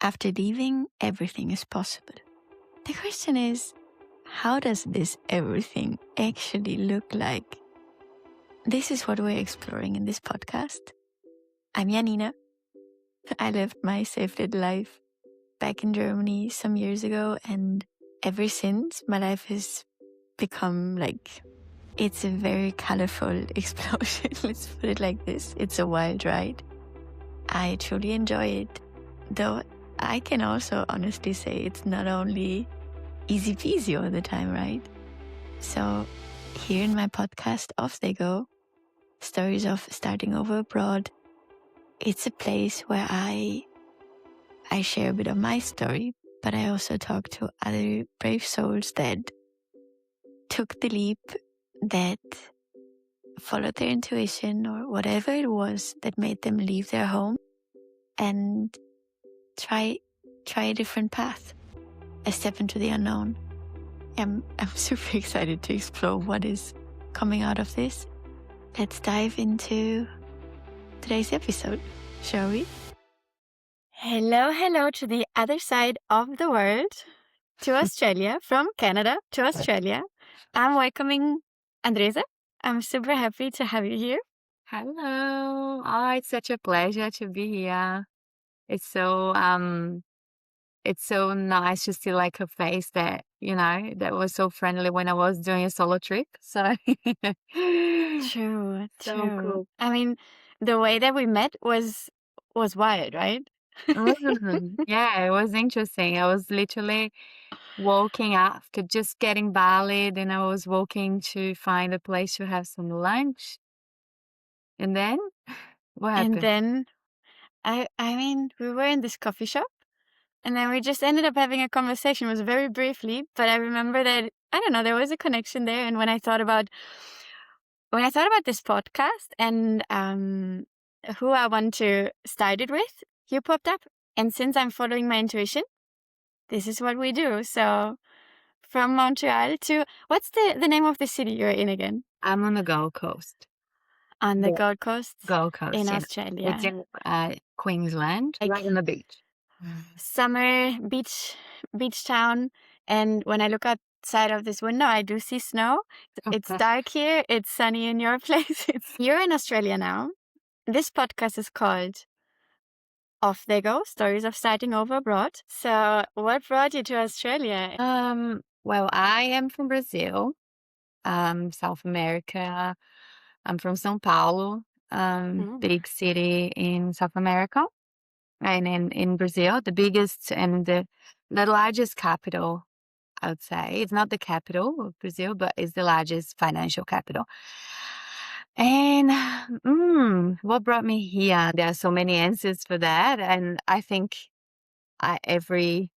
After leaving, everything is possible. The question is, how does this everything actually look like? This is what we're exploring in this podcast. I'm Janina. I left my safe little life back in Germany some years ago, and ever since, my life has become it's a very colorful explosion. Let's put it like this. It's a wild ride. I truly enjoy it, though I can also honestly say it's not only easy peasy all the time, right? So here in my podcast, Off They Go, Stories of Starting Over Abroad, it's a place where I share a bit of my story, but I also talk to other brave souls that took the leap, that followed their intuition or whatever it was that made them leave their home and try a different path, a step into the unknown. I'm super excited to explore what is coming out of this. Let's dive into today's episode, shall we? Hello to the other side of the world, to Australia, from Canada to Australia. I'm welcoming Andreza. I'm super happy to have you here. Hello. Oh, it's such a pleasure to be here. It's so nice to see like a face that, that was so friendly when I was doing a solo trip. So True. so cool. I mean, the way that we met was wild, right? Yeah, it was interesting. I was literally walking after just getting Bali, then I was walking to find a place to have some lunch. And then what And happened? then I mean, we were in this coffee shop, and then we just ended up having a conversation. It was very briefly, but I remember that, I don't know, there was a connection there. And when I thought about this podcast and who I want to start it with, you popped up. And since I'm following my intuition, this is what we do. So from Montreal to, what's the name of the city you're in again? I'm on the Gold Coast. On the Yeah. Gold Coast Gold Coast, in yeah. Australia. It's in Queensland, right on the beach. Summer beach town. And when I look outside of this window, I do see snow. It's dark here. It's sunny in your place. You're in Australia now. This podcast is called Off They Go, Stories of Starting Over Abroad. So what brought you to Australia? Well, I am from Brazil, South America. I'm from São Paulo, big city in South America. And in Brazil, the biggest and the largest capital, I would say. It's not the capital of Brazil, but it's the largest financial capital. And what brought me here? There are so many answers for that. And I think every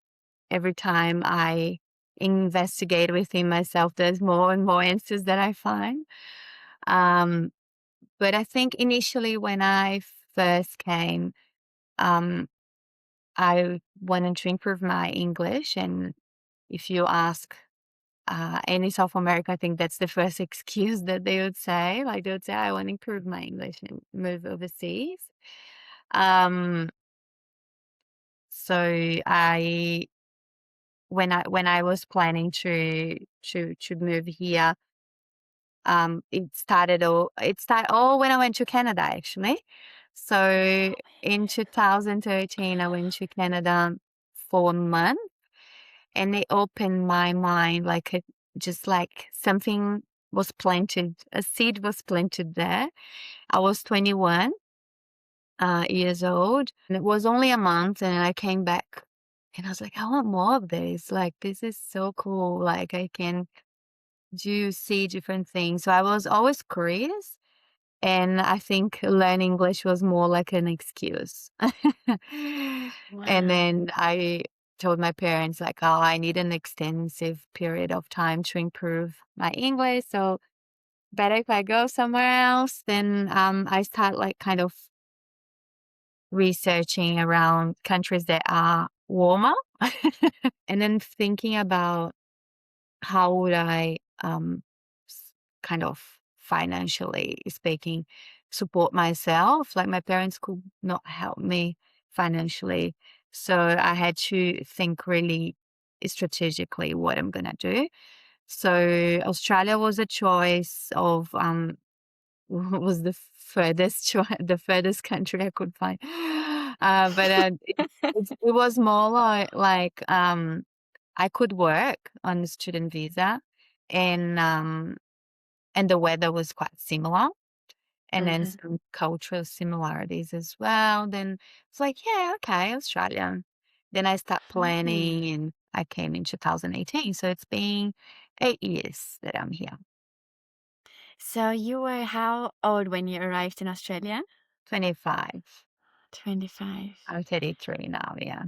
time I investigate within myself, there's more and more answers that I find. But I think initially when I first came, I wanted to improve my English. And if you ask any South America, I think that's the first excuse that they would say. Like they would say, I want to improve my English and move overseas. So when I was planning to move here, it started all when I went to Canada, actually. So in 2013, I went to Canada for a month, and it opened my mind, just like something was planted, a seed was planted there. I was 21 years old, and it was only a month, and I came back, and I was like, I want more of this. Like, this is so cool. Like, I can see different things. So I was always curious. And I think learn English was more like an excuse. And then I told my parents, like, oh, I need an extensive period of time to improve my English. So better if I go somewhere else. Then I start like kind of researching around countries that are warmer. And then thinking about how would I kind of financially speaking support myself. Like my parents could not help me financially, So I had to think really strategically what I'm gonna do. So Australia was a choice of was the furthest country I could find. But it was more like I could work on the student visa, and the weather was quite similar, and then Mhm. some cultural similarities as well. Then it's like, yeah, okay, Australia. Then I start Mhm. planning, and I came in 2018. So it's been 8 years that I'm here. So you were how old when you arrived in Australia? 25. 25. I'm 33 now. Yeah,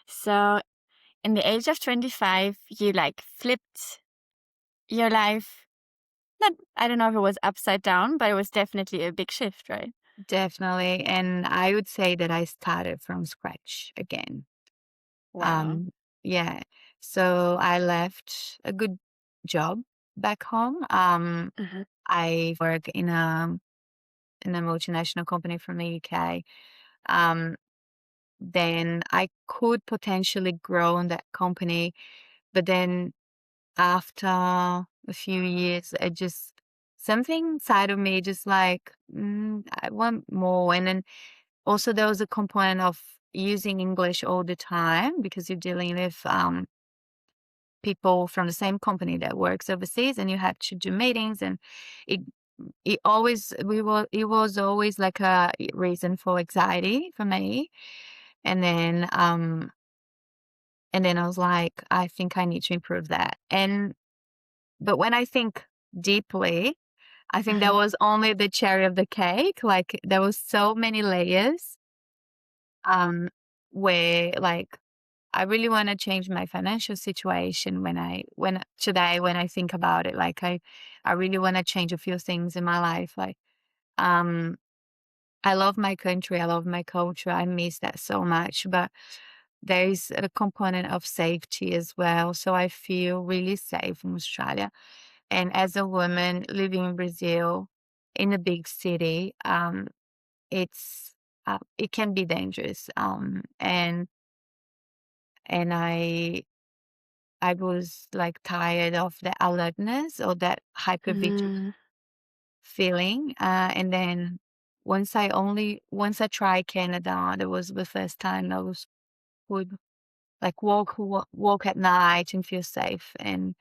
So in the age of 25, you like flipped your life. Not, I don't know if it was upside down, but it was definitely a big shift, right? definitely. And I would say that I started from scratch again. Wow. Um, yeah. So I left a good job back home. Uh-huh. I work in a multinational company from the UK. Um, then I could potentially grow in that company, but then after a few years, I just something inside of me just like I want more. And then also there was a component of using English all the time because you're dealing with people from the same company that works overseas, and you have to do meetings, and it it was always like a reason for anxiety for me. And then I was like, I think I need to improve that. And but when I think deeply, I think that Uh-huh. was only the cherry of the cake. Like there was so many layers um where like I really want to change my financial situation when I think about it. Like I really want to change a few things in my life. Like um I love my country, I love my culture. I miss that so much. But there is a component of safety as well. So I feel really safe in Australia. And as a woman living in Brazil in a big city, it's it can be dangerous. And I was like tired of the alertness or that hypervigilance Mm, feeling. And then once I tried Canada, that was the first time I would like walk at night and feel safe. And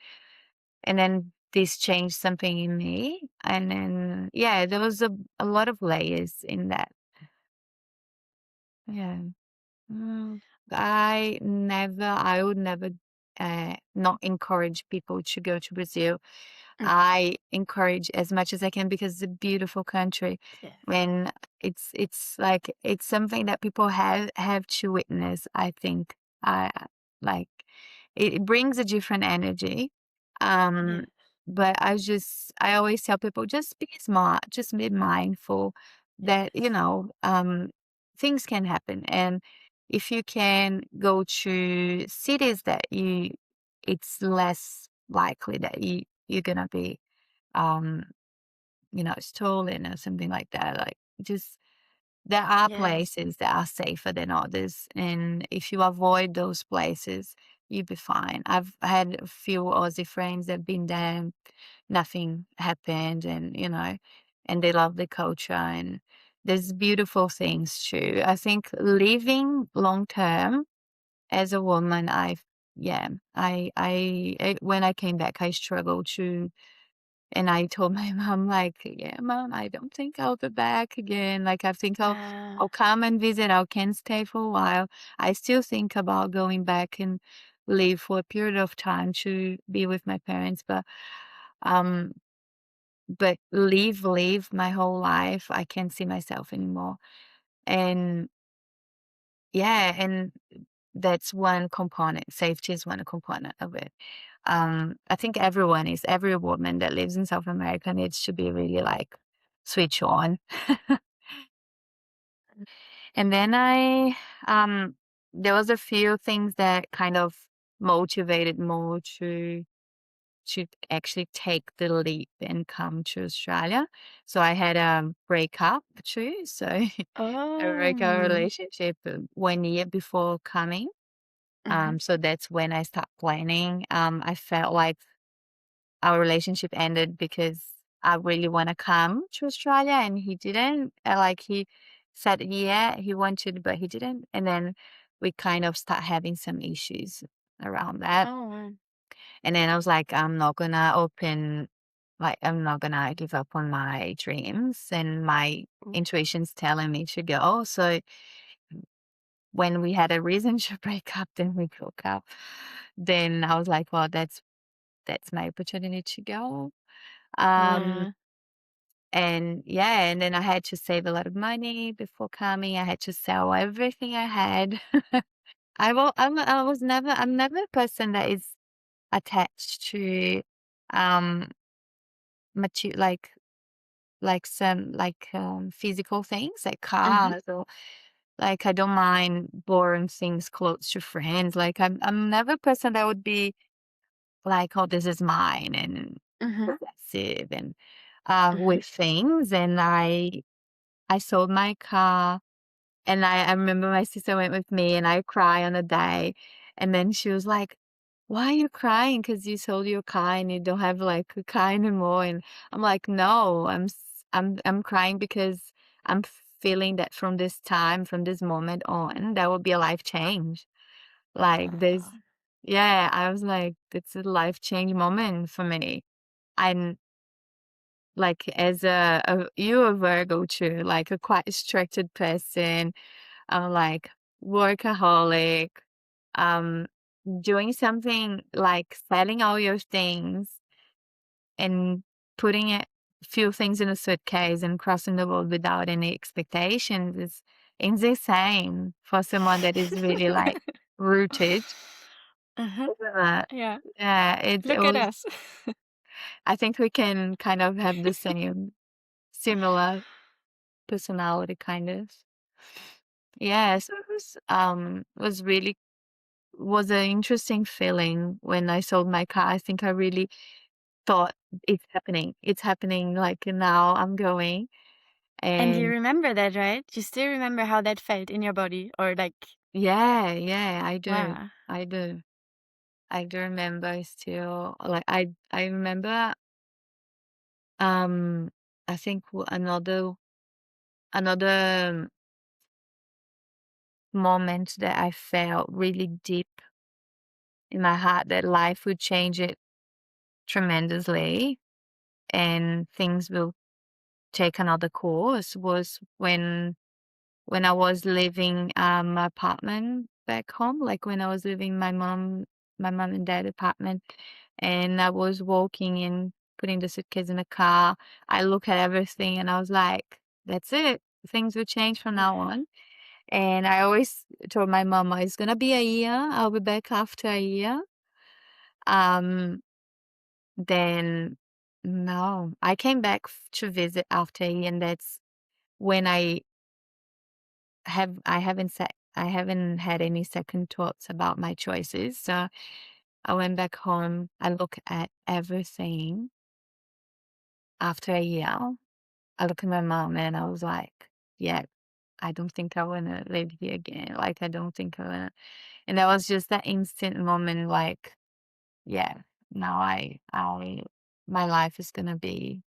then this changed something in me. And then yeah, there was a lot of layers in that. Yeah. Mm, I would never not encourage people to go to Brazil. mm, I encourage as much as I can because it's a beautiful country. yes. When it's like it's something that people have to witness. I think I like it brings a different energy. Um, Yes. but I always tell people just be smart, just be mindful that Yes. things can happen. And if you can go to cities that it's less likely that you're gonna be um stolen or something like that. Like just there are Yes. places that are safer than others, and if you avoid those places, you'll be fine. I've had a few Aussie friends that've been there, and nothing happened, and and they love the culture, and there's beautiful things too. I think living long term as a woman, yeah, when I came back, I struggled to, and I told my mom, like, "Yeah, mom, I don't think I'll be back again. Like, I think Uh, I'll come and visit. I can stay for a while. I still think about going back and live for a period of time to be with my parents, um, but leave my whole life. I can't see myself anymore." And yeah, and that's one component. Safety is one component of it. I think every woman that lives in South America needs to be really like switch on. And then there was a few things that kind of motivated more to actually take the leap and come to Australia. So I had a breakup too. So a breakup Oh. relationship 1 year before coming. Mhm. So that's when I start planning. I felt like our relationship ended because I really want to come to Australia and he didn't. Like he said, yeah, he wanted, but he didn't. And then we kind of start having some issues around that. Oh, wow. And then I was like, I'm not gonna give up on my dreams and my Mm. intuition's telling me to go. So when we had a reason to break up, then we broke up. Then I was like, well, that's my opportunity to go. Um, Yeah. and yeah, and then I had to save a lot of money before coming. I had to sell everything I had. I'm never a person that is attached to um mater physical things like Mhm. cars or like I don't mind borrowing things close to friends. Like I'm never a person that would be like, oh, this is mine and Mhm. possessive and Mhm. with things. And I sold my car. And I remember my sister went with me and I cry on a day. And then she was like, "Why are you crying? Because you sold your car and you don't have like a car anymore." And I'm like, "No, I'm crying because I'm feeling that from this moment on, that will be a life change." Like Aw. this, yeah, I was like, it's a life change moment for me. And like as you're a Virgo too, like a quite structured person, like workaholic, um, doing something like selling all your things and putting a few things in a suitcase and crossing the world without any expectations is insane for someone that is really like rooted. Uh-huh. Uh, Yeah. yeah, it Look at was. us. I think we can kind of have the same similar personality, kind of. Yeah, so was really was an interesting feeling when I sold my car. I think I really thought it's happening. It's happening like now I'm going. And you And remember that, right? You still remember how that felt in your body or like, yeah, yeah, I do. wow. I do. I do remember still like I remember um I think another moment that I felt really deep in my heart that life would change it tremendously and things will take another course was when I was living my apartment back home, like when I was living my mom and dad apartment, and I was walking in, putting the suitcase in the car. I look at everything and I was like, "That's it. Things will change from now Yeah. on." And I always told my mom, "It's gonna be a year. I'll be back after a year." Um, then no, I came back to visit after a year, and that's when I haven't had any second thoughts about my choices. So I went back home. I look at everything after a year. I look at my mom and I was like, yeah, I don't think I wanna live here again. Like I don't think I wanna, and that was just that instant moment like, yeah, now I my life is gonna be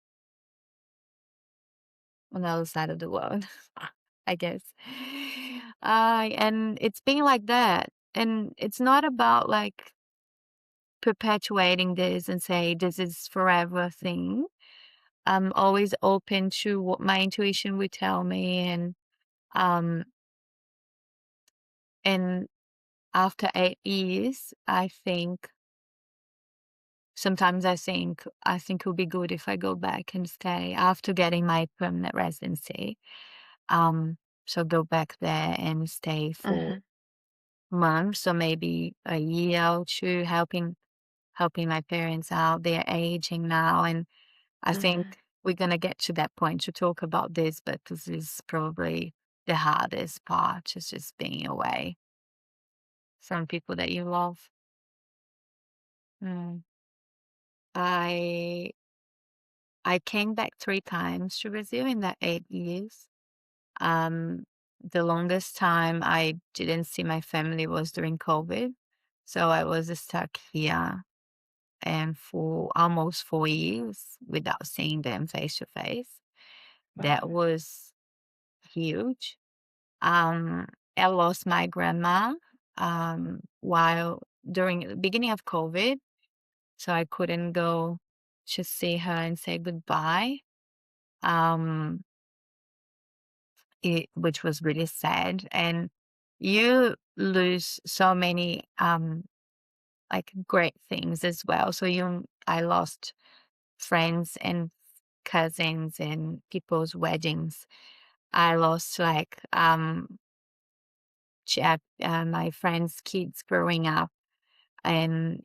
on the other side of the world, I guess. And it's been like that. And it's not about like perpetuating this and say this is forever thing. I'm always open to what my intuition would tell me um and after 8 years, I think sometimes I think it would be good if I go back and stay after getting my permanent residency. Um so go back there and stay for Mhm. months or maybe a year or two helping my parents out. They're aging now and I Mhm. think we're gonna get to that point to talk about this, but this is probably the hardest part is just being away from people that you love. Mm. I I came back 3 times to Brazil in that 8 years. Um, the longest time I didn't see my family was during COVID. So I was stuck here and for almost 4 years without seeing them face to face. That was huge. Um, I lost my grandma while during the beginning of COVID, so I couldn't go to see her and say goodbye. Um, which was really sad. And you lose so many like great things as well. So I lost friends and cousins and people's weddings. I lost like my friends' kids growing up, and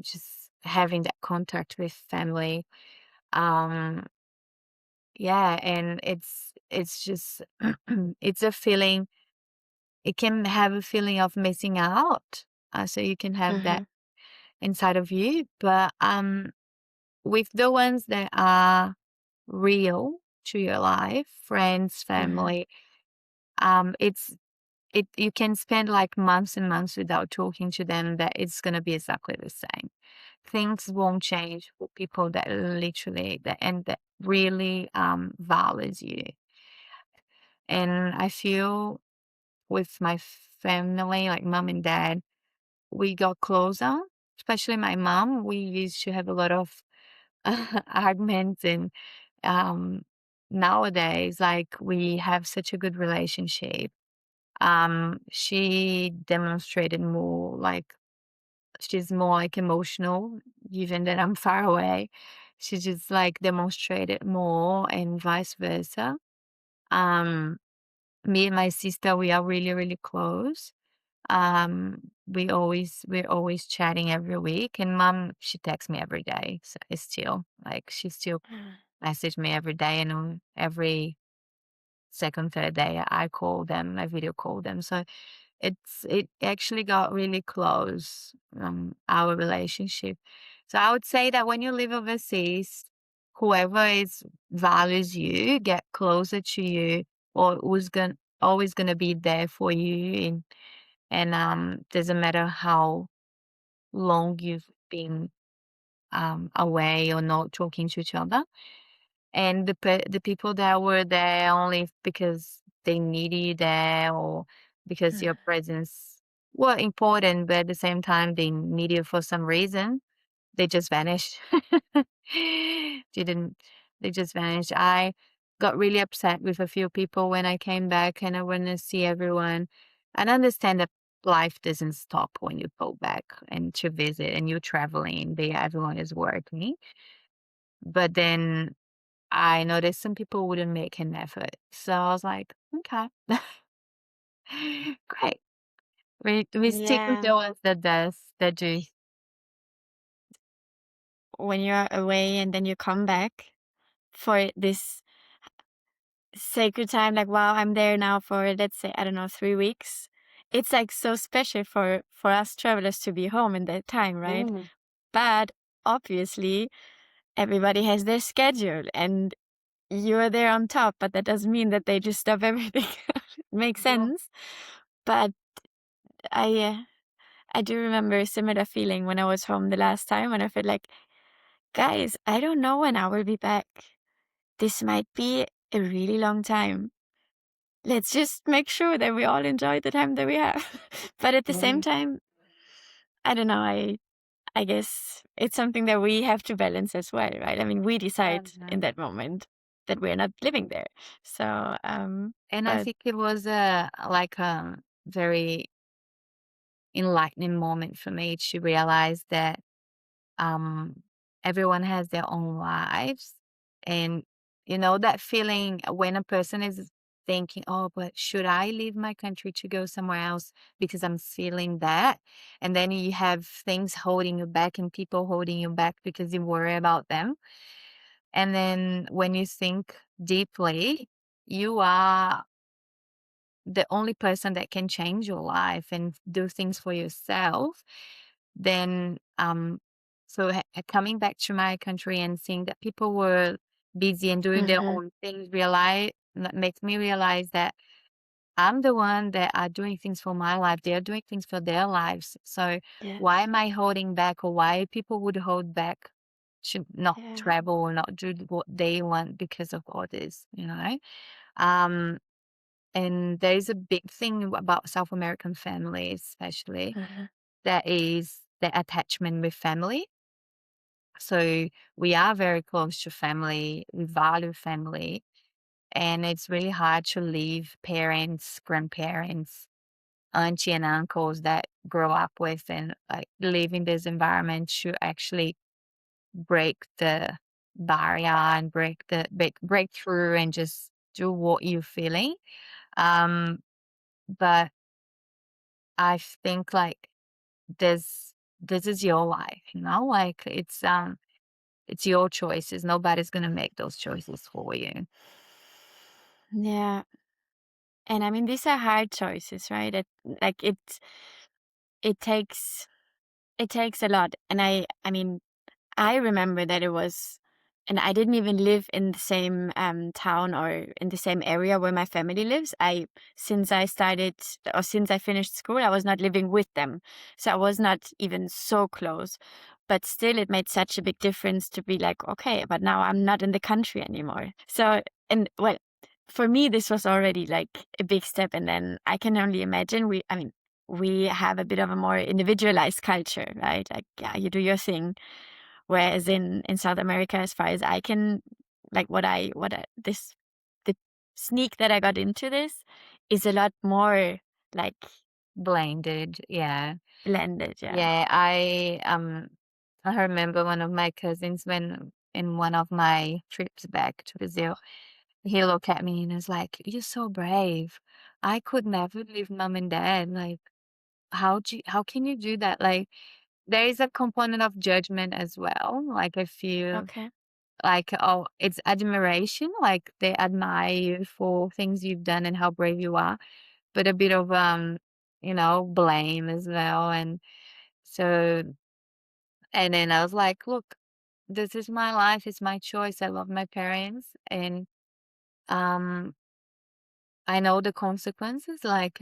just having that contact with family. Um, yeah, and it's just it's a feeling. It can have a feeling of missing out. So you can have that Mm-hmm. inside of you, but with the ones that are real to your life, friends, Mm-hmm. family, it's it you can spend like months and months without talking to them, that it's gonna be exactly the same. Things won't change for people that literally that really values you. And I feel with my family, like mom and dad, we got closer, especially my mom. We used to have a lot of arguments, and um, nowadays, like we have such a good relationship. She demonstrated more, like she's more like emotional, even that I'm far away. She just like demonstrated more, and vice versa. Um, Me and my sister, we are really, really close. We're always chatting every week, and mom, she texts me every day. So it's still like she still message me every day, and on every second, third day I call them, I video call them. So it actually got really close, our relationship. So I would say that when you live overseas, whoever is values you, get closer to you, or who's going always gonna be there for you, and doesn't matter how long you've been away or not talking to each other. And the people that were there only because they needed you there, or because your presence were important, but at the same time they need you for some reason, they just vanished. Didn't They just vanished. I got really upset with a few people when I came back and I went to see everyone. And I understand that life doesn't stop when you go back and to visit and you're traveling, everyone is working. But then I noticed some people wouldn't make an effort. So I was like, okay, great. We stick with Yeah. the ones that do. When you're away and then you come back for this sacred time, like, wow, I'm there now for, let's say, I don't know, 3 weeks. It's like so special for us travelers to be home in that time, right? Mm, But obviously, everybody has their schedule and you're there on top, but that doesn't mean that they just stop everything. Makes yeah. sense. But I uh, I do remember a similar feeling when I was home the last time, when I felt like, guys, I don't know when I will be back. This might be a really long time. Let's just make sure that we all enjoy the time that we have. But at the same Mm, time, I don't know, I guess it's something that we have to balance as well, right? I mean, we decide in mhm. that moment that we're not living there. So, And I but think it was a very enlightening moment for me to realize that um, everyone has their own lives. And, that feeling when a person is thinking, oh, but should I leave my country to go somewhere else because I'm feeling that? And then you have things holding you back and people holding you back because you worry about them. And then when you think deeply, you are the only person that can change your life and do things for yourself. Then So coming back to my country and seeing that people were busy and doing their Mm-hmm. own things, that makes me realize that I'm the one that are doing things for my life. They're doing things for their lives. So why Yes. am I holding back, or why people would hold back to not Yeah. travel or not do what they want because of others, Um, and there is a big thing about South American families, especially, Uh-huh. that is the attachment with family. So we are very close to family, we value family, and it's really hard to leave parents, grandparents, auntie and uncles that grow up with, and like live in this environment to actually break the barrier and break through and just do what you're feeling. Um, but I think like this is your life, like it's your choices. Nobody's gonna make those choices for you. Yeah. And I mean, these are hard choices, right? Like it takes it takes a lot. And I mean, I remember that it was, and I didn't even live in the same town or in the same area where my family lives. Since I started, or since I finished school, I was not living with them. So I was not even so close. But still, it made such a big difference to be like, okay, but now I'm not in the country anymore. So, and well, for me, this was already like a big step. And then I can only imagine I mean, we have a bit of a more individualized culture, right? Like, yeah, you do your thing. Whereas in South America, as far as I can, like the sneak that I got into this is a lot more like Blended, yeah. blended. Yeah. Yeah, I remember one of my cousins when in one of my trips back to Brazil, he looked at me and was like, "You're so brave. I could never leave mom and dad. Like, how can you do that?" Like, there is a component of judgment as well. Like, I feel Okay. like, oh, it's admiration. Like, they admire you for things you've done and how brave you are, but a bit of blame as well. And so, and then I was like, look, this is my life, it's my choice. I love my parents, and um I know the consequences, like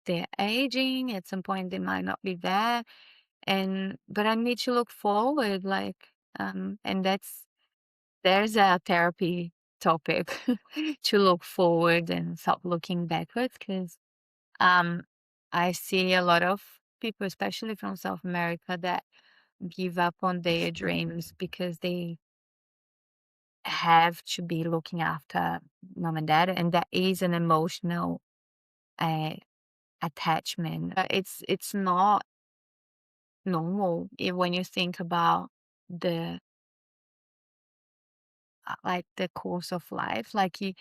they're aging, at some point they might not be there. And but I need to look forward, like and there's a therapy topic to look forward and stop looking backwards, because um I see a lot of people, especially from South America, that give up on their dreams because they have to be looking after mom and dad, and that is an emotional uh, attachment. It's not normal when you think about the like the course of life. Like you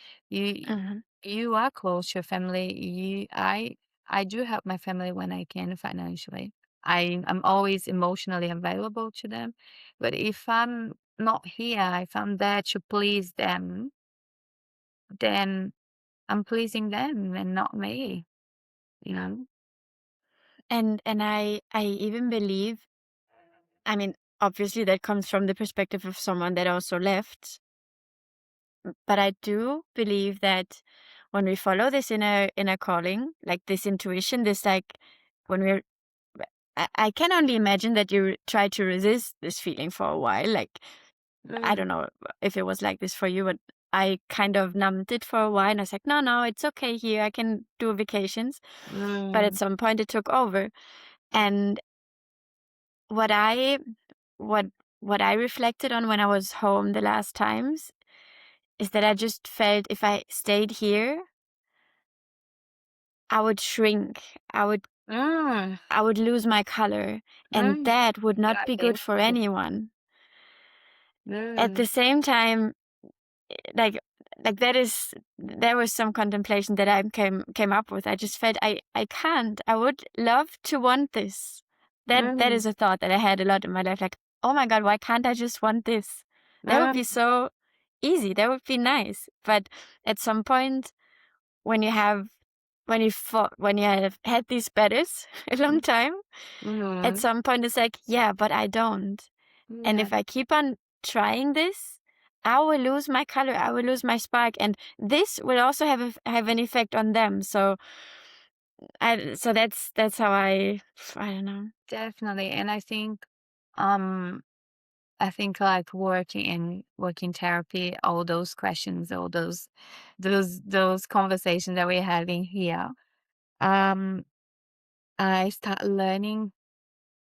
Uh-huh. you are close to your family. I do help my family when I can financially. I'm always emotionally available to them. But if I'm not here, if I'm there to please them, then I'm pleasing them and not me, you know? And I even believe, I mean, obviously that comes from the perspective of someone that also left, but I do believe that when we follow this inner calling, like this intuition, this like when we're I can only imagine that you try to resist this feeling for a while. Like, I Mm, don't know if it was like this for you, but I kind of numbed it for a while. And I was like, no, no, it's okay here. I can do vacations. But at mm, some point it took over. And what I, what, what I reflected on when I was home the last times is that I just felt if I stayed here, I would shrink. mm, I would lose my color. And mm. that would not Got be me. good for anyone. At Mm, the same time, like there was some contemplation that I came up with. I just felt I can't. I would love to want this. That mm, is a thought that I had a lot in my life. Like, oh my God, why can't I just want this? That would be mm, so easy. That would be nice. But at some point, when you have when you have had these battles a long time, at mm, some point it's like, yeah, but I don't. And Yeah, if I keep on trying this, I will lose my color, I will lose my spark, and this will also have an effect on them. So that's how I don't know. definitely. And um I think like working therapy, all those questions, all those conversations that we're having here, um, I start learning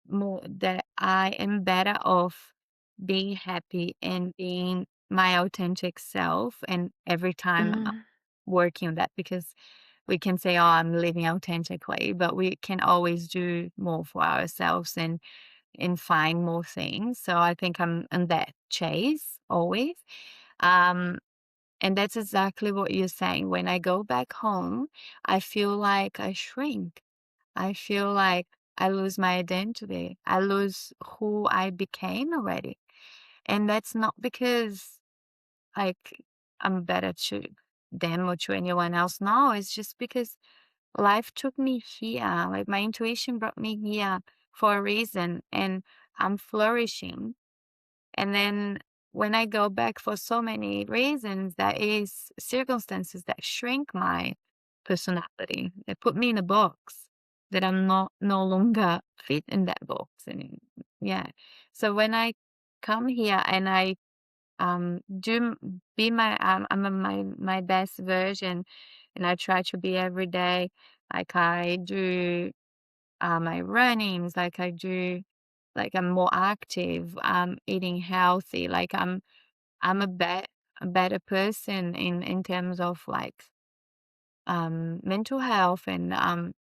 more that I am better off being happy and being my authentic self, and every time Mm, working on that, because we can say, "Oh, I'm living authentically," but we can always do more for ourselves and find more things. So I think I'm in that chase always. Um, and that's exactly what you're saying. When I go back home, I feel like I shrink. I feel like I lose my identity. I lose who I became already. And that's not because like I'm better to them or to anyone else. No, it's just because life took me here. Like my intuition brought me here for a reason, and I'm flourishing. And then when I go back for so many reasons, that is circumstances that shrink my personality. They put me in a box that I'm not no longer fit in that box. And yeah. So when I come here and I be my I'm my best version, and I try to be every day, like I do my runnings, like I do, like I'm more active, I'm eating healthy, like I'm a better person in terms of like mental health and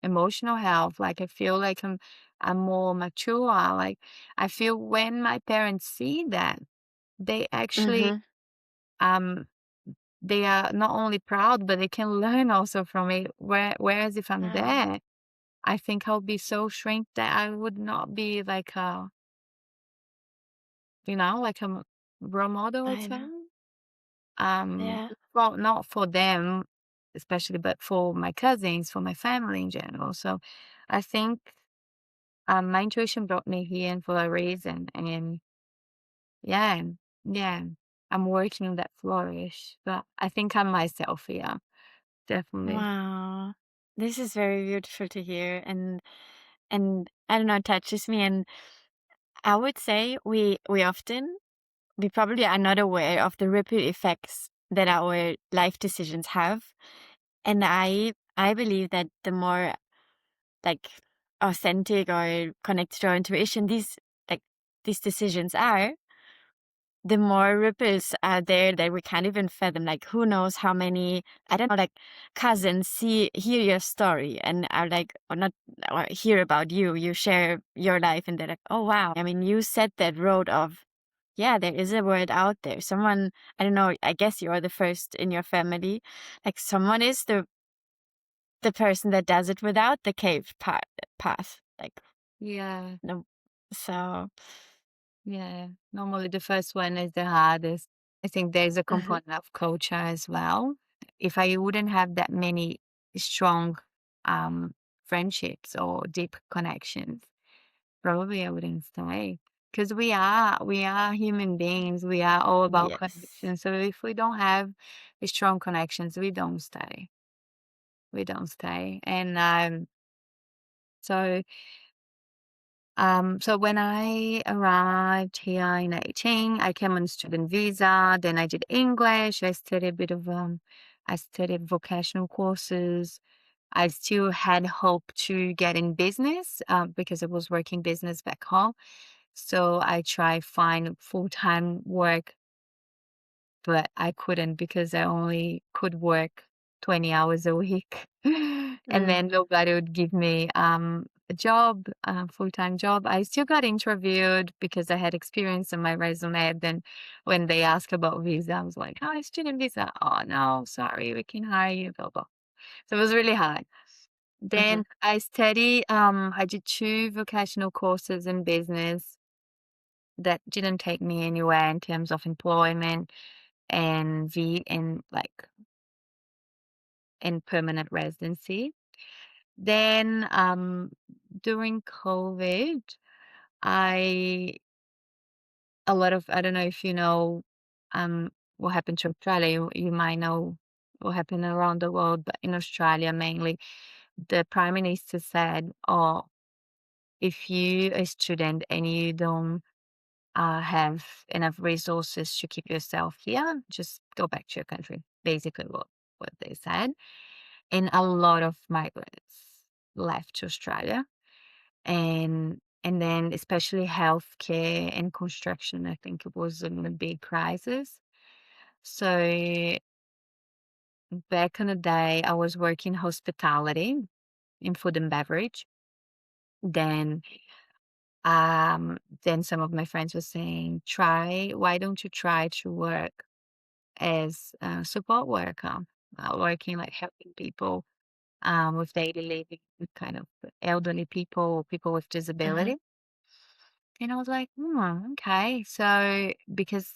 emotional health. Like I feel like I'm more mature. Like I feel when my parents see that, they actually mhm, um they are not only proud, but they can learn also from it. Whereas if I'm yeah, there, I think I'll be so shrink that I would not be like a, like a role model or I know. something. Yeah. Well, not for them especially, but for my cousins, for my family in general. So I think my intuition brought me here and for a reason. And yeah, yeah, I'm working on that flourish. But I think I'm myself here, definitely. Wow. This is very beautiful to hear, and I don't know, it touches me. And I would say we probably are not aware of the ripple effects that our life decisions have. And I believe that the more like authentic or connected to our intuition like these decisions are, the more ripples are there that we can't even fathom. Like who knows how many, I don't know, like cousins hear your story and are like, or not, or hear about you. You share your life and they're like, oh wow. I mean, you set that road of, yeah, there is a word out there. Someone, I don't know, I guess you're the first in your family. Like someone is the person that does it without the path. Like Yeah, no, so yeah. Normally the first one is the hardest. I think there's a mhm, component of culture as well. If I wouldn't have that many strong um, friendships or deep connections, probably I wouldn't stay. Because we are human beings. We are all about yes. connection. So if we don't have strong connections, we don't stay. We don't stay. And so so when I arrived here in 18, I came on student visa. Then I did English. I studied vocational courses. I still had hope to get in business because I was working business back home. So I tried find full-time work, but I couldn't because I only could work 20 hours a week. And Mm, then nobody would give me a job, a full-time job. I still got interviewed because I had experience on my resume. Then when they asked about visa, I was like, oh, student visa. Oh, no, sorry, we can hire you, blah, blah. So it was really hard. mhm, Then I did two vocational courses in business that didn't take me anywhere in terms of employment and like in permanent residency. Then during COVID, I a lot of, I don't know if you know, um, what happened to Australia. You might know what happened around the world, but in Australia mainly, the prime minister said, "Oh, if you a student and you don't have enough resources to keep yourself here, just go back to your country." Basically, what they said, and a lot of migrants left to Australia, and then especially healthcare and construction. I think it was in a big crisis. So back in the day, I was working hospitality in food and beverage. Then then some of my friends were saying, why don't you try to work as a support worker, working like helping people with daily living, with kind of elderly people, people with Uh-huh. disability. And I was like, okay. So because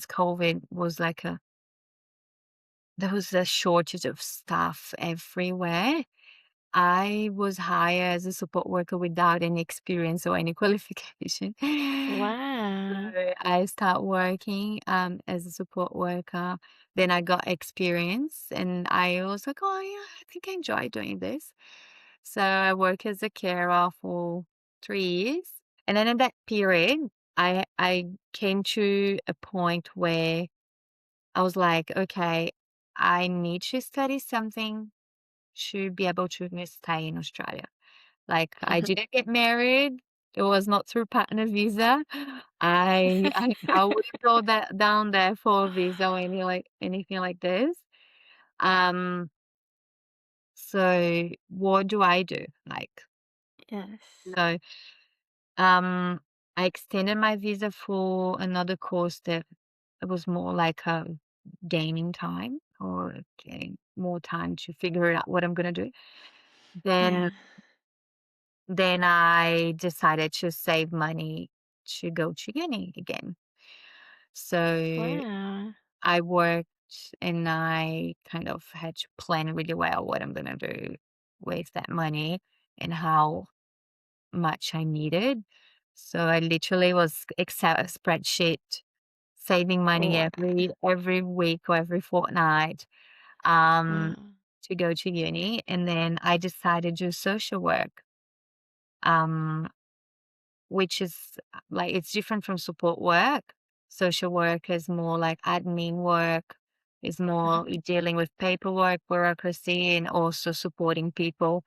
COVID was like there was a shortage of staff everywhere. I was hired as a support worker without any experience or any qualification. Wow. So I start working as a support worker. Then I got experience, and I was like, oh yeah, I think I enjoy doing this. So I work as a carer for 3 years, and then in that period, I came to a point where I was like, okay, I need to study something to be able to stay in Australia. Like, I Mhm. didn't get married. It was not through partner visa. I wouldn't go that down there for a visa or anything like this. Um, so what do I do? Like, Yes. so um I extended my visa for another course that it was more like gaining time or getting more time to figure out what I'm gonna do. Then Yeah. Then I decided to save money to go to uni again. So Wow. I worked and I kind of had to plan really well what I'm going to do with that money and how much I needed. So I literally was Excel spreadsheet saving money Wow. every week or every fortnight um Wow. to go to uni, and then I decided to do social work. Um Which is, like, it's different from support work. Social work is more like admin work, is Uh-huh. more dealing with paperwork, bureaucracy, and also supporting people,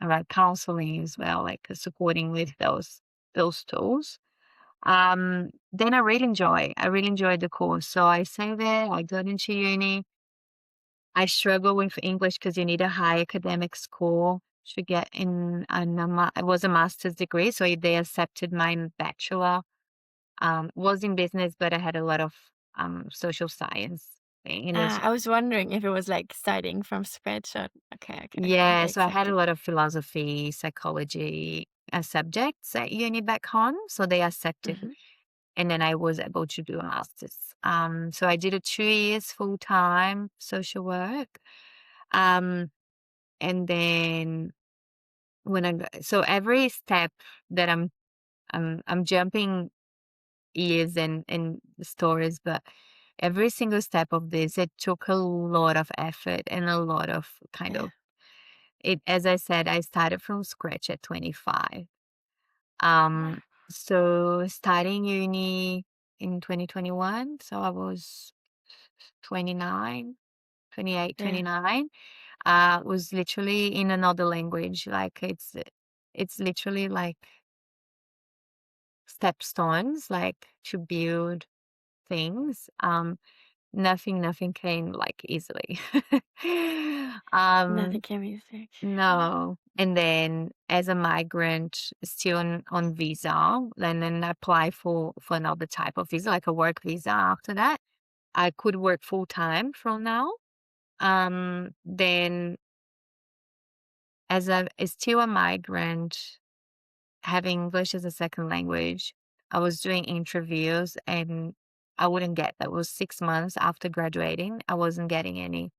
around counseling as well, like, supporting with those tools. Then I really enjoyed the course. So I stayed there, I got into uni. I struggle with English because you need a high academic score to get in it was a master's degree, so they accepted my bachelor. Was in business, but I had a lot of social science thing, and it's I was wondering if it was like starting from scratch or okay, okay, okay. yeah. They So I had a accepted. lot of philosophy, psychology subjects at uni back home, so they accepted, Mhm. and then I was able to do a master's. So I did a 2 years full time social work, um, and then so every step that I'm jumping years and stories, but every single step of this, it took a lot of effort and a lot of kind Yeah. of it. As I said, I started from scratch at 25. Um, Wow. so starting uni in 2021, so I was 29, 28, Yeah. 29. Was literally in another language. Like it's literally like stepstones, like to build things. Nothing came like easily. Nothing um, can be fixed. no. And then as a migrant, still on visa, and then I apply for another type of visa, like a work visa. After that, I could work full time from now. Then as a still a migrant, having English as a second language, I was doing interviews and I wouldn't get that was 6 months after graduating. I wasn't getting any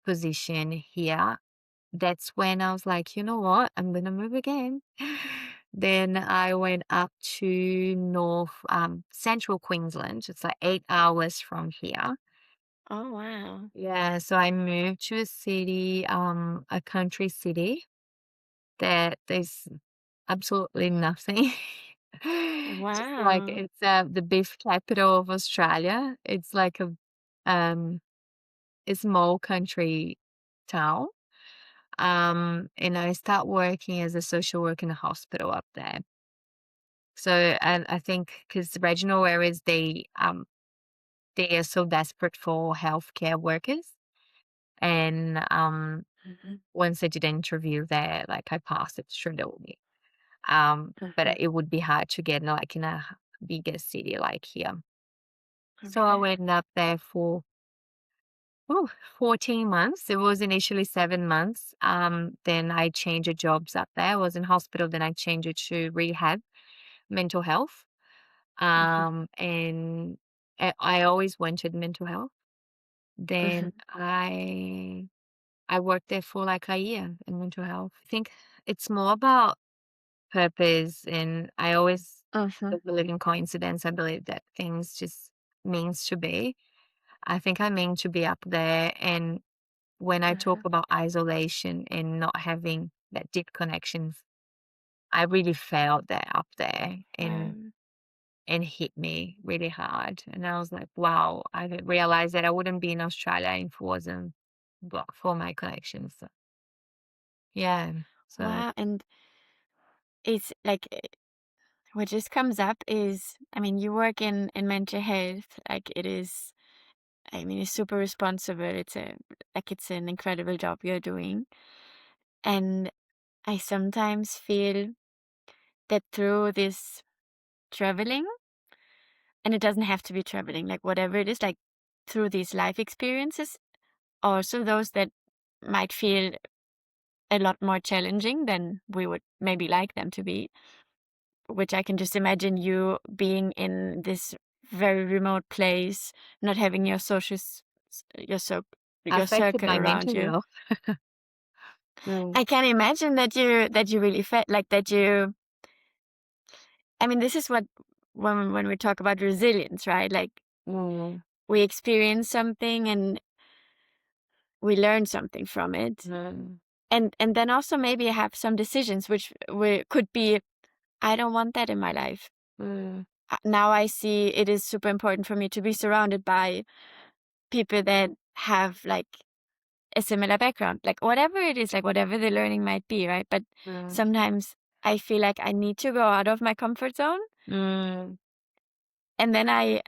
position here. That's when I was like, you know what? I'm gonna move again. Then I went up to central Queensland. It's like 8 hours from here. Oh, wow. Yeah, so I moved to a city, a country city that there's absolutely nothing. Just like Wow. it's the beef capital of Australia. It's like um a small country town. And I start working as a social worker in a hospital up there. So I think because regional areas they are so desperate for healthcare workers, and Mhm, once I did an interview there, like I passed it straight away. But mhm. it would be hard to get like in a bigger city like here. So I Okay. went up there for 14 months. It was initially 7 months. Then I changed jobs up there. I was in hospital. Then I changed it to rehab, mental health. Mhm, And I always wanted mental health. Then mhm, I worked there for like a year in mental health. I think it's more about purpose, and I always mhm. don't believe in coincidence. I believe that things just means to be. I think I mean to be up there, and when I talk Mhm. about isolation and not having that deep connections, I really felt that up there, Um, and hit me really hard. And I was like, wow, I didn't realize that I wouldn't be in Australia if it wasn't for my connections. So, yeah. So wow. And it's like what just comes up is, I mean, you work in mental health. Like it is, I mean, it's super responsible. It's an incredible job you're doing. And I sometimes feel that through this traveling, and it doesn't have to be traveling, like whatever it is, like through these life experiences, also those that might feel a lot more challenging than we would maybe like them to be, which I can just imagine you being in this very remote place, not having your your affected circle my around mental you. health. Mm, I can imagine that you really felt like that you. I mean, this is what when we talk about resilience, right? Like mm, we experience something and we learn something from it, mm, and then also maybe have some decisions which could be, I don't want that in my life. mm, Now I see it is super important for me to be surrounded by people that have like a similar background, like whatever it is, like whatever the learning might be, right? But mm, sometimes I feel like I need to go out of my comfort zone, mm, and then I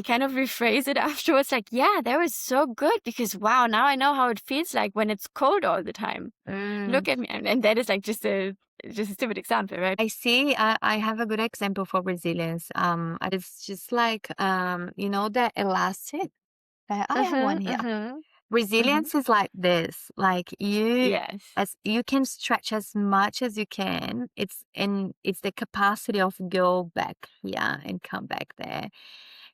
kind of rephrase it afterwards, like, yeah, that was so good because wow, now I know how it feels like when it's cold all the time. mm. Look at me, and that is like just a stupid example, right? I see. I have a good example for resilience. It's just like that elastic. I have one Mhm, here. mhm, mhm. Resilience is like this. Like Yes. as you can stretch as much as you can. It's the capacity of go back here and come back there.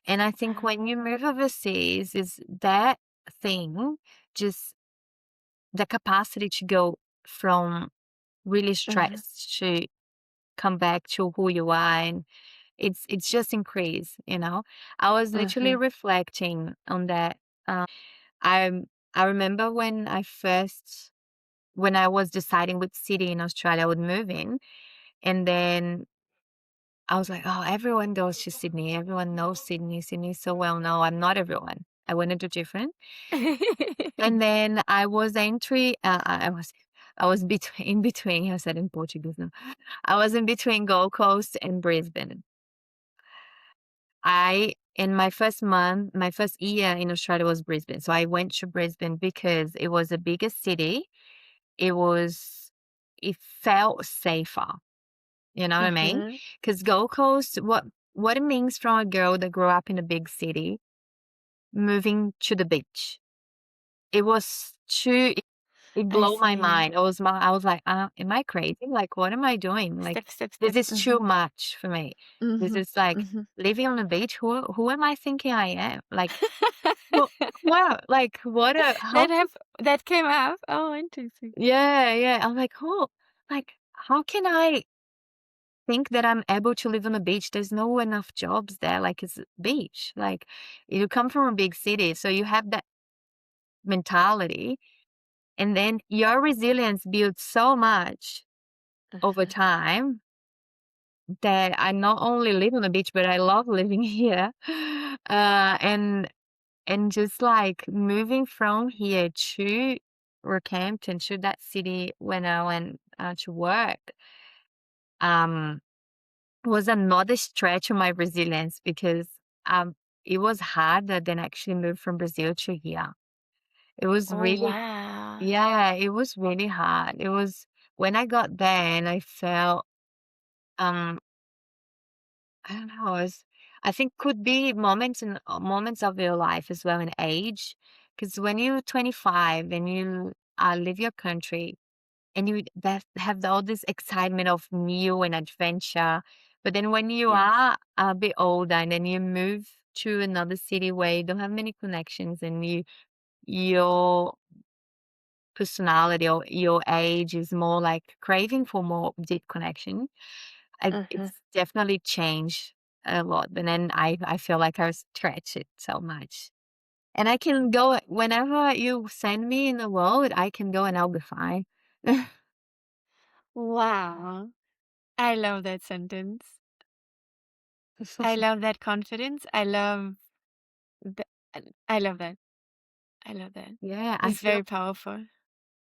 And I think when you move Um, overseas, is that thing just the capacity to go from really mhm, stressed to come back to who you are, and it's just increased. I was literally mhm, reflecting on that. I I remember when I was deciding which city in Australia I would move in, and then I was like, oh, everyone goes to Sydney. Everyone knows Sydney. Sydney's so well known. I'm not everyone. I wanted to do different. And then I was entry. I was between in between. I said in Portuguese now. I was in between Gold Coast and Brisbane. I in my first year in Australia was Brisbane. So I went to Brisbane because it was the biggest city. It was it felt safer. You know what I mean? mhm, Because Gold Coast, what it means from a girl that grew up in a big city moving to the beach. It was too. It I blew my see. mind. I was like, am I crazy? Like, what am I doing? Like, Step, step, this step. is too Mhm, much for me. This mhm, is like mhm. living on the beach. Who am I thinking I am? Like, who, wow, like, what a, how can, That came up. Oh, interesting. yeah, yeah. I'm like, like, how can I? think that I'm able to live on a beach. There's no enough jobs there. Like, it's a beach. Like, you come from a big city, so you have that mentality, and then your resilience builds so much over time that I not only live on the beach, but I love living here. And just like moving from here to Rockhampton, to that city when I went to work, um, was another stretch of my resilience, because it was harder than actually move from Brazil to here. It was Oh, really, wow. yeah, it was really hard. It was when I got there and I felt, um, I don't know, I think could be moments of your life as well, in age, because when you're 25 and you leave your country, and you have all this excitement of new and adventure, but then when you Yes. are a bit older and then you move to another city where you don't have many connections, and your personality or your age is more like craving for more deep connection. Mhm. It's definitely changed a lot, but then I feel like I stretch it so much. And I can go whenever you send me in the world, I can go and I'll be fine. Wow. I love that sentence. I love that confidence. Th- I love that. I love that. Yeah, It's very powerful.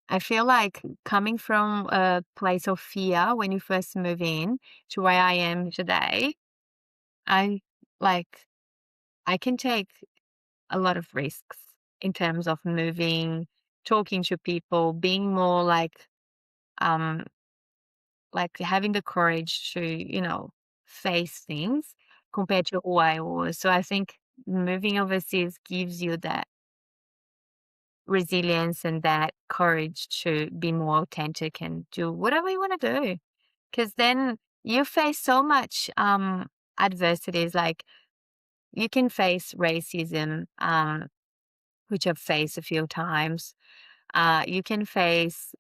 I feel like coming from a place of fear when you first move in to where I am today, I like I can take a lot of risks in terms of moving, talking to people, being more um like having the courage to, face things compared to who I was. So I think moving overseas gives you that resilience and that courage to be more authentic and do whatever you want to do. Because then you face so much adversities. Like, you can face racism, which I've faced a few times. You can face,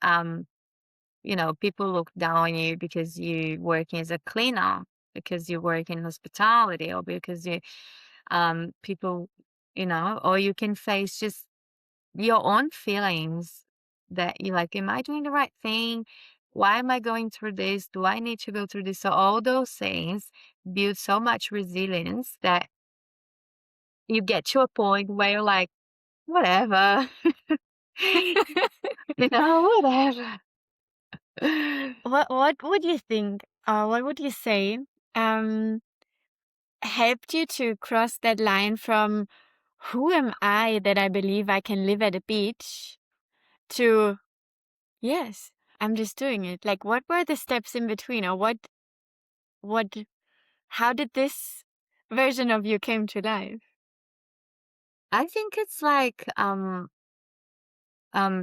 people look down on you because you working as a cleaner, because you work in hospitality, or because people, or you can face just your own feelings, that you're like, am I doing the right thing? Why am I going through this? Do I need to go through this? So all those things build so much resilience that you get to a point where you're like, whatever, whatever. What would you think, or what would you say, um, helped you to cross that line from who am I that I believe I can live at a beach to yes, I'm just doing it. Like, what were the steps in between, or what how did this version of you came to life? I think it's like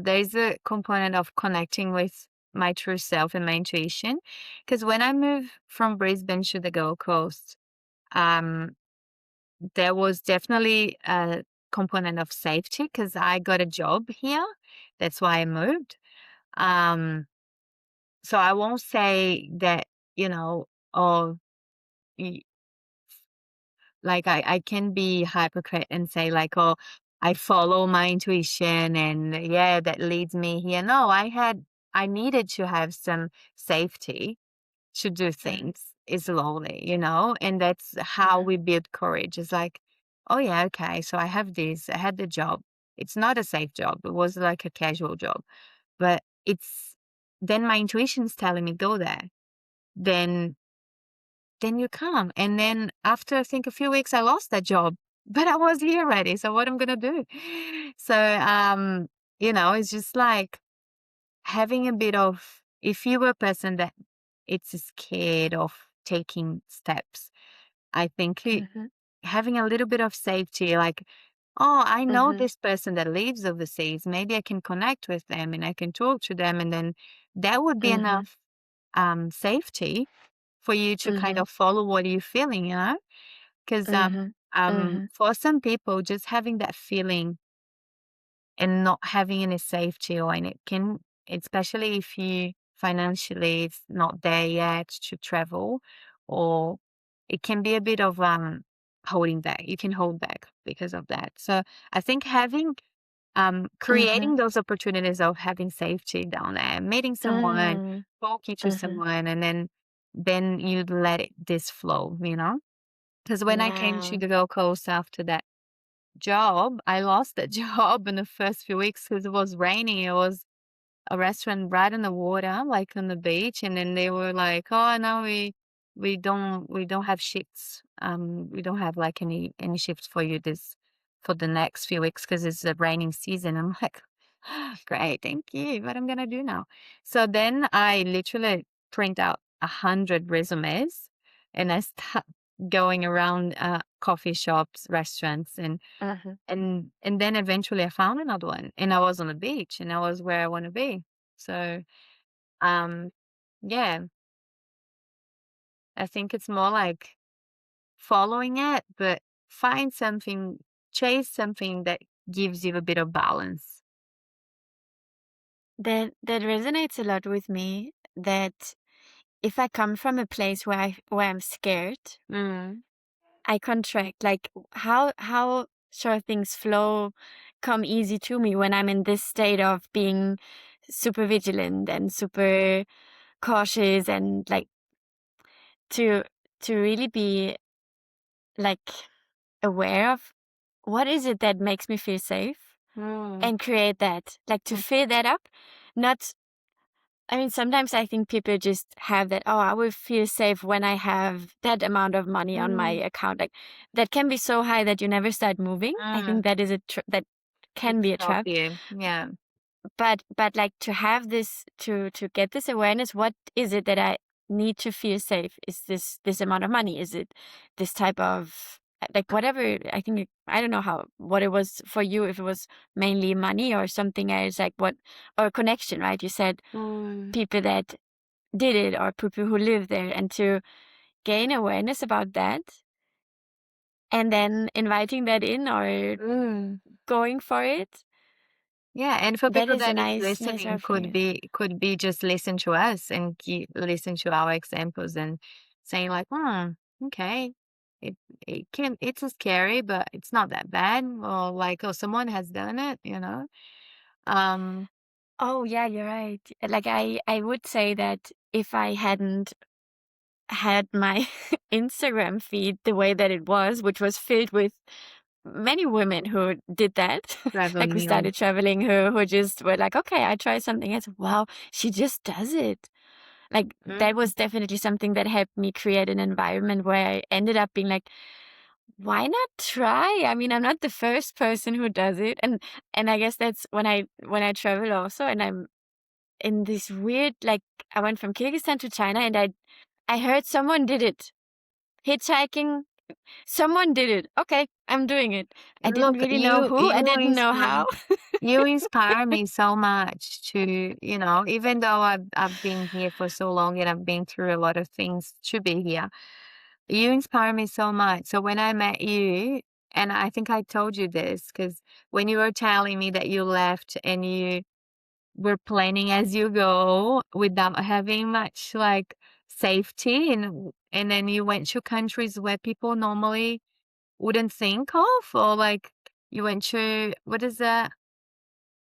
there's a component of connecting with my true self and my intuition. Because when I moved from Brisbane to the Gold Coast, um, there was definitely a component of safety because I got a job here. That's why I moved. Um, so I won't say that, oh, y- like I can be hypocrite and say like, oh, I follow my intuition and yeah, that leads me here. No, I needed to have some safety to do Uh, things slowly, and that's how uh, we build courage. It's like, oh yeah, okay, so I have this, I had the job. It's not a safe job. It was like a casual job, but then my intuition's telling me go there. Then you come. And then after I think a few weeks, I lost that job, but I was here already. So what I'm gonna do? So it's just like having a bit of, if you were a person that it's scared of taking steps, I think mhm, having a little bit of safety, like, oh, I know mhm, this person that lives overseas. Maybe I can connect with them and I can talk to them, and then that would be mhm, enough safety for you to kind mhm, of follow what you're feeling, because mhm, mhm, for some people, just having that feeling and not having any safety or any can, especially if you financially it's not there yet to travel, or it can be a bit of holding back. You can hold back because of that. So I think having Uh-huh. creating those opportunities of having safety down there, meeting someone, Mm. talking to Uh-huh. someone, and then you let this flow, you know? Because when I came to Wow. the Gold Coast after that job, I lost that job in the first few weeks because it was raining. It was a restaurant right on the water, like on the beach, and then they were like, "Oh, no, we don't have shifts. We don't have like any shifts for you this for the next few weeks because it's the raining season." I'm like, "Great, thank you. What I'm gonna do now?" So then I literally print out 100 resumes, and I start going around coffee shops, restaurants, Uh-huh. and then eventually I found another one, and I was on the beach, and I was where I want to be. So, um, yeah, I think it's more like following it, but find something, chase something that gives you a bit of balance. That resonates a lot with me, that if I come from a place where I'm scared, Mm, I contract. Like how sure things flow, come easy to me when I'm in this state of being super vigilant and super cautious, and like to really be like aware of what is it that makes me feel safe, mm, and create that, like to mm, fill that up. Not, I mean, sometimes I think people just have that, oh, I will feel safe when I have that amount of money on my mm, account. Like that can be so high that you never start moving. I think mm. that is that Could can be a stop trap. you. Yeah. But like to have this, to get this awareness, what is it that I need to feel safe? Is this amount of money? Is it this type of, like, whatever? I think I don't know what it was for you, if it was mainly money or something else, like what, or connection, right? You said Mm, people that did it, or people who live there, and to gain awareness about that, and then inviting that in or mm. going for it. Yeah, and for That people is a that is nice listening, reframe. could be just listen to us and listen to our examples and saying like, okay, it it's scary, but it's not that bad, or like, oh, someone has done it, you know. Um, Oh yeah, you're right. Like I would say that if I hadn't had my Instagram feed the way that it was, which was filled with many women who did that, travel like who meal. started traveling, who just were like, okay, I try something else. Wow, she just does it. Like that Mm, was definitely something that helped me create an environment where I ended up being like, why not try? I mean, I'm not the first person who does it. And I guess that's when I travel also, and I'm in this weird, like, I went from Kyrgyzstan to China, and I heard someone did it. Hitchhiking, someone did it. Okay, I'm doing it. I didn't Look, really know who, I didn't know how. you inspire me so much to, you know, even though I've been here for so long and I've been through a lot of things to be here. You inspire me so much. So when I met you, and I think I told you this, because when you were telling me that you left and you were planning as you go without having much like safety, and then you went to countries where people normally wouldn't think of, or like you went to, what is that,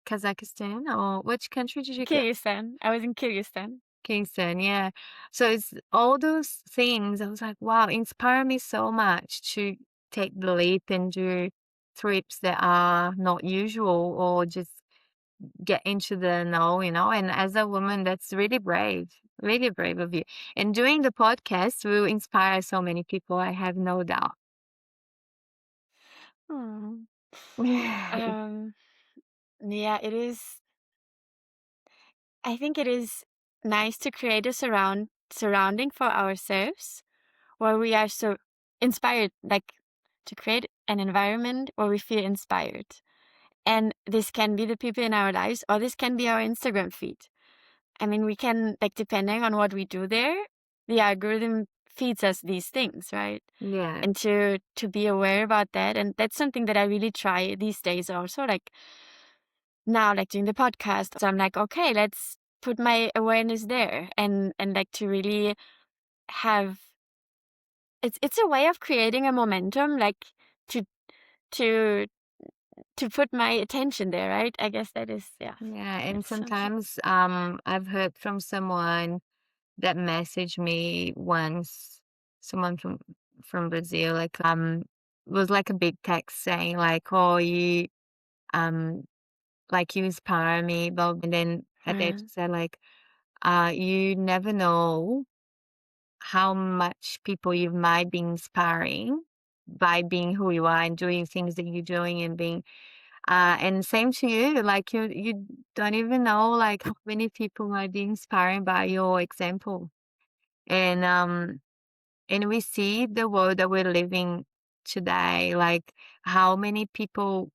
Kazakhstan, or which country did you go? Kyrgyzstan. I was in Kyrgyzstan. Kingston, yeah. So it's all those things. I was like, wow, inspire me so much to take the leap and do trips that are not usual, or just get into the know, you know. And as a woman, that's really brave of you. And doing the podcast will inspire so many people, I have no doubt. Hmm. Um, yeah, it is. I think it is nice to create a surrounding for ourselves where we are so inspired, like to create an environment where we feel inspired. And this can be the people in our lives, or this can be our Instagram feed. I mean, we can, like, depending on what we do there, the algorithm feeds us these things, right? Yeah. And to be aware about that. And that's something that I really try these days also. Like now, like doing the podcast. So I'm like, okay, let's put my awareness there, and like to really have it's a way of creating a momentum, like to to to put my attention there, right? I guess that is, yeah, Yeah, and it's something. sometimes I've heard from someone that messaged me once, someone from Brazil, like was like a big text saying like, "Oh, you um like you inspire me," but and then at the end Mm, said like, you never know how much people you might be inspiring by being who you are and doing things that you're doing and being and same to you, like you don't even know like how many people might be inspired by your example. And we see the world that we're living today, like how many people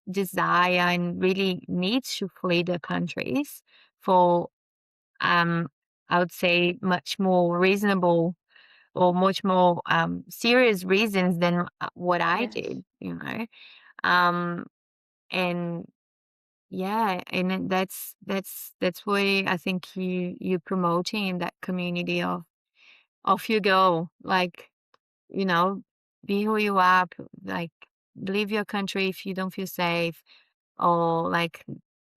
desire and really need to flee their countries for um I would say much more reasonable or much more serious reasons than what I yes. did, um and yeah, and that's why I think you're promoting that community of you go, like, you know, be who you are, like leave your country if you don't feel safe, or like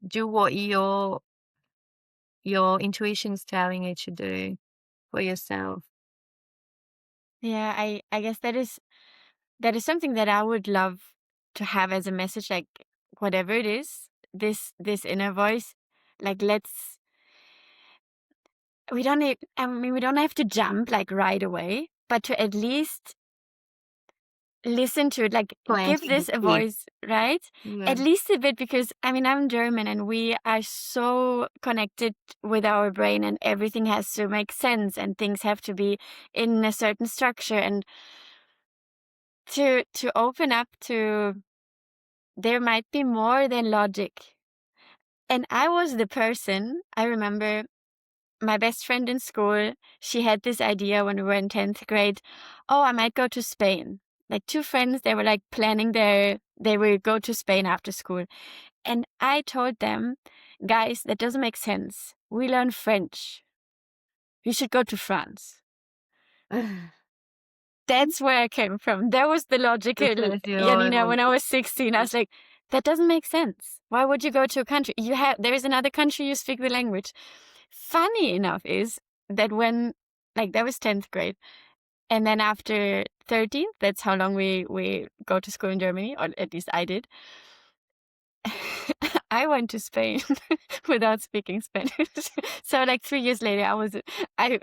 do what your intuition's telling you to do for yourself. Yeah, I guess that is something that I would love to have as a message, like whatever it is, this inner voice, like let's we don't need, I mean, we don't have to jump like right away, but to at least listen to it, like give Planting the this a seed. voice, right? Yeah. At least a bit, because I mean, I'm German and we are so connected with our brain, and everything has to make sense and things have to be in a certain structure, and to open up to there might be more than logic. And I was the person, I remember my best friend in school, she had this idea when we were in 10th grade. Oh, I might go to Spain. Like two friends, they were like planning they will go to Spain after school. And I told them, guys, that doesn't make sense. We learn French. We should go to France. That's where I came from. That was the logical Because Janina you're when I was 16. I was like, that doesn't make sense. Why would you go to a country? There is another country you speak the language. Funny enough is that when, like, that was 10th grade. And then after 13th, that's how long we go to school in Germany, or at least I did. I went to Spain without speaking Spanish. So like 3 years later, I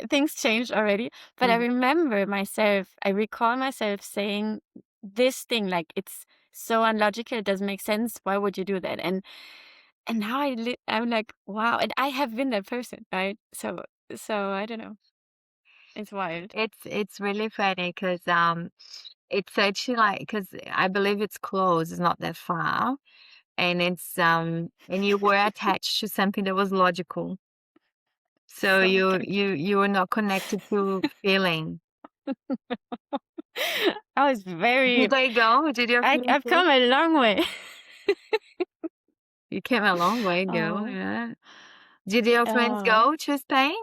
things changed already. But I mm, remember myself, I recall myself saying this thing, like it's so unlogical, it doesn't make sense. Why would you do that? And now I'm like, wow, and I have been that person, right? So I don't know. It's wild. it's really funny because it's actually like because I believe it's close, it's not that far, and it's and you were attached to something that was logical. So So you were not connected to feeling. I was very Did they go? Did your friends I've go? come a long way. You came a long way, girl. Oh, Yeah. Did your friends oh. go to Spain?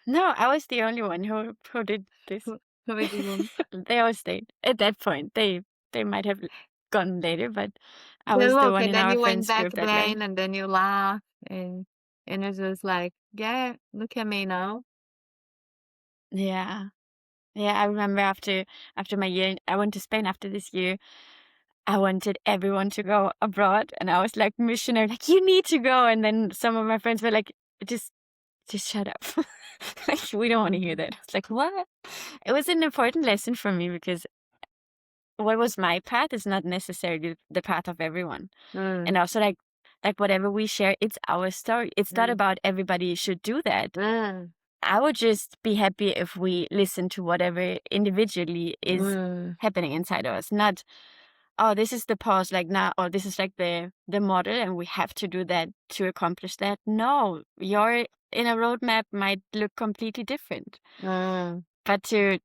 No, I was the only one who did this. Who who didn't? They all stayed. At that point, they might have gone later, but I But was the look, one and in then our you went friends back group that then, left. and then you laughed, and it was like, yeah, look at me now. Yeah. Yeah, I remember after my year, I went to Spain after this year. I wanted everyone to go abroad, and I was like missionary, like you need to go. And then some of my friends were like, just shut up. Like we don't want to hear Mhm. that. I was like, what? It was an important lesson for me because what was my path is not necessarily the path of everyone. And Mm, also like whatever we share, it's our story. It's not mm, about everybody should do that. mm, I would just be happy if we listen to whatever individually is mm, happening inside of us. Not, oh, this is the pause, like now, or this is like the model, and we have to do that to accomplish that. No, your inner roadmap might look completely different. mm. But to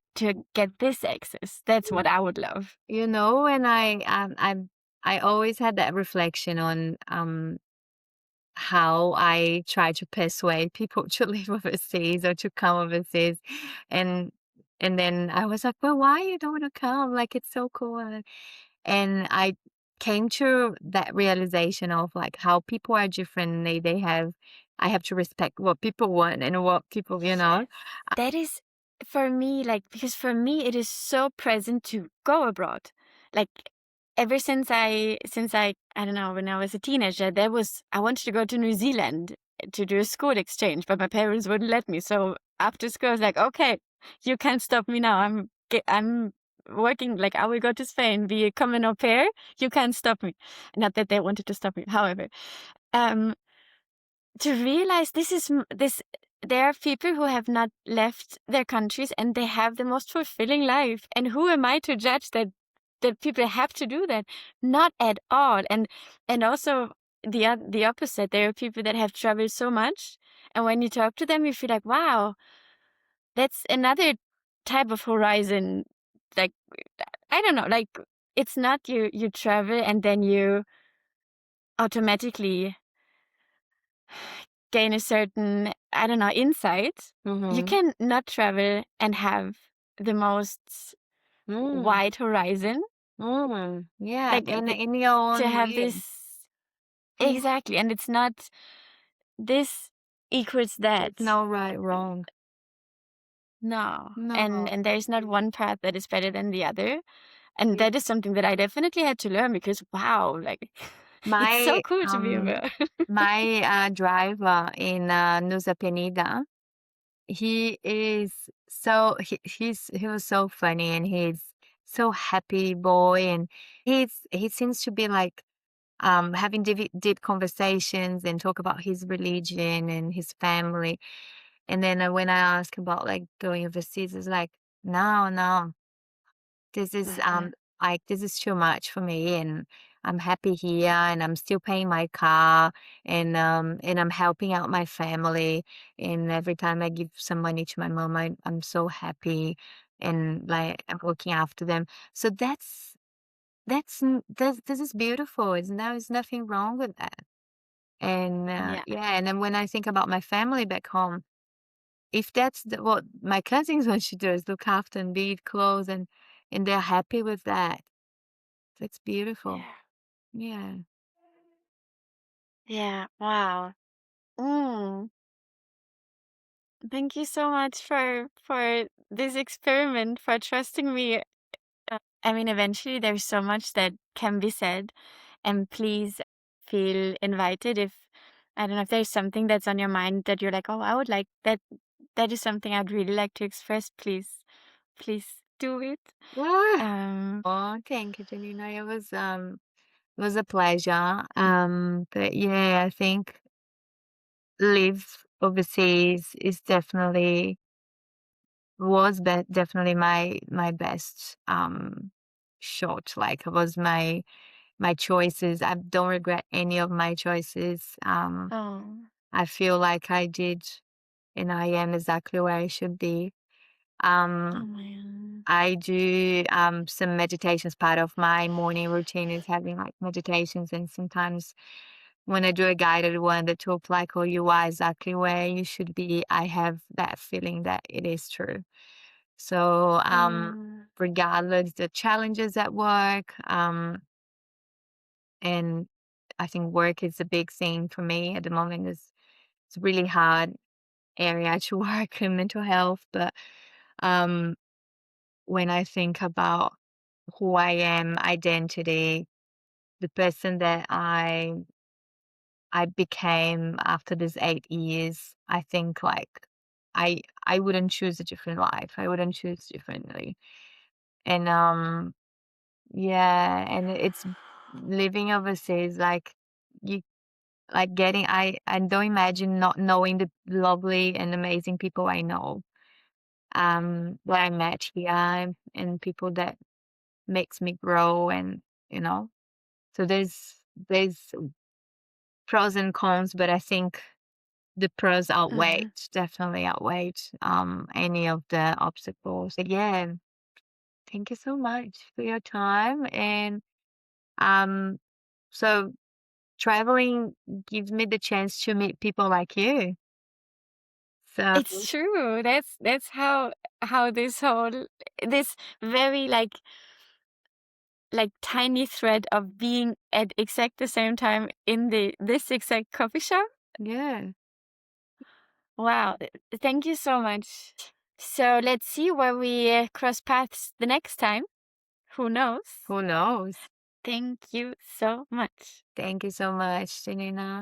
get this access, that's what I would love. And I always had that reflection on how I try to persuade people to live overseas or to come overseas. And and then I was like, "Well, why you don't want to come? Like, it's so cool." And I came to that realization of like how people are different. They have I have to respect what people want and what people, Yes. That is for me, like, because for me it is so present to go abroad. Like ever since I don't know, when I was a teenager, I wanted to go to New Zealand to do a school exchange, but my parents wouldn't let me. So after school I was like, okay, you can't stop me now. I'm working, like I will go to Spain, be a common au pair. You can't stop me. Not that they wanted to stop me, however. Um to realize this there are people who have not left their countries and they have the most fulfilling life, and who am I to judge that people have to do that? Not at all. And also the opposite, there are people that have traveled so much, and when you talk to them you feel like, wow, that's another type of horizon. Like I don't know, like it's not you travel and then you automatically gain a certain, I don't know, insight. You Mm-hmm. can not travel and have the most Mm, wide horizon. yeah, Like in your to own have way. this Yeah, exactly, and it's not this equals there's that. no right, wrong. No, and No. there's not one path that is better than the other, and Yeah. that is something that I definitely had to learn because wow, like it's so My cool to be aware. my driver in Nusa Penida, he was so funny, and he's so happy boy, and he seems to be like having deep conversations and talk about his religion and his family. And then when I ask about like going overseas, it's like, no, no, this is Uh-huh. like this is too much for me, and I'm happy here, and I'm still paying my car, and I'm helping out my family, and every time I give some money to my mom, I'm so happy, and like I'm looking after them. So this is beautiful. There's nothing wrong with that. And Yeah. yeah, and then when I think about my family back home, if that's what my cousins want to do, is look after and be close, and they're happy with that, that's beautiful. Yeah. Yeah. Yeah. Wow. Mm. Thank you so much for this experiment, for trusting me. I mean, eventually there's so much that can be said, and please feel invited if I don't know if there's something that's on your mind that you're like, oh, I would like that. That is something I'd really like to express. Please do it. Ah, Um, oh, thank you, Janina. It was a pleasure. But yeah, I think live overseas is definitely my best shot. Like, it was my choices. I don't regret any of my choices. oh, I feel like I did, and I am exactly where I should be. oh Um, man. I do some meditations. Part of my morning routine is having like meditations, and sometimes when I do a guided one that talks like, "Oh, you are exactly where you should be," I have that feeling that it is true. So, Mm, regardless the challenges at work, and I think work is a big thing for me at the moment. It's a really hard area to work in mental health, but um, when I think about who I am, identity, the person that I became after these 8 years, I think like I wouldn't choose a different life. I wouldn't choose differently. And yeah, and it's living overseas, like you like getting I don't imagine not knowing the lovely and amazing people I know, that I met here, and people that makes me grow, and you know. So there's pros and cons, but I think the pros outweighed, uh-huh. definitely outweighed any of the obstacles. But yeah, thank you so much for your time. And um so traveling gives me the chance to meet people like you. So It's true. That's how this very like tiny thread of being at exact the same time in this exact coffee shop. yeah, Wow. Thank you so much. So let's see where we cross paths the next time. Who knows? who knows? Thank you so much. Thank you so much, Janina.